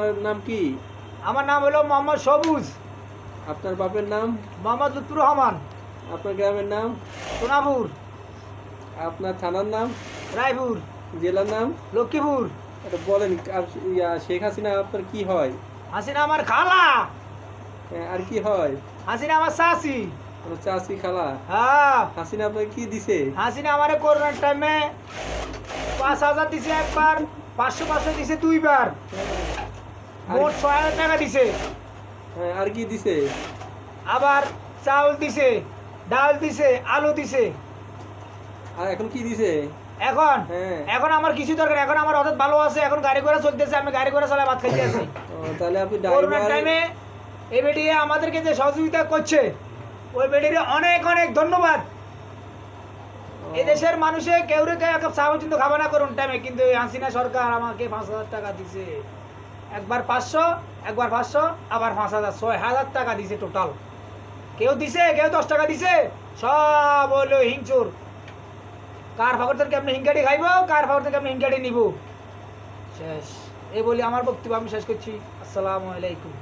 আপনার নাম কি? আমার নাম হলো মোহাম্মদ সবুজ। আপনার বাপের নাম? মোহাম্মদ লুৎফুর রহমান। আপনার গ্রামের নাম? সোনাপুর। আপনার থানার নাম? রায়পুর। জেলার নাম? লক্ষ্মীপুর। এটা বলেন, শেখ হাসিনা আপনার কি হয়? হাসিনা আমার খালা। আর কি হয়? হাসিনা আমার চাচি। আপনার চাচি, খালা? হ্যাঁ। হাসিনা আপনাকে কি দিছে? হাসিনা আমার করোনার টাইমে 5,000 দিছে একবার, 500 দিছে দুইবার, মোট 6,000 টাকা দিছে। আর কি দিছে? আবার চাউল দিছে, ডাল দিছে, আলু দিছে। আর এখন কি দিছে? এখন হ্যাঁ। এখন আমার কিছু দরকার, এখন আমার অর্থাৎ ভালো আছে, এখন গাড়ি ঘোড়া চলতেছে, আমি গাড়ি ঘোড়া চালাই ভাত খাইতে আছি। তাহলে আপনি করোনার ড্রাইভার? টাইমে এই বেটিয়ে আমাদেরকে যে সহযোগিতা করছে, ওই বেটির অনেক অনেক ধন্যবাদ। এই দেশের মানুষে কেউ রে কেউ চা পর্যন্ত খাবে না করুন টাইমে, কিন্তু এই হাসিনা সরকার আমাকে 5,000 টাকা দিছে। একবার 500, একবার 500, আবার 5,000, 6,000 টাকা দিছে টোটাল। কেউ দিছে, কেউ 10 টাকা দিছে, সব হলো হিংচুর। কার ফাঁকর থেকে আপনি হিংকাটি খাইব, কার ফাঁকর থেকে আপনি হিংকাটি নিব, শেষ। এই বলি আমার বক্তব্য আমি শেষ করছি। আসসালামু আলাইকুম।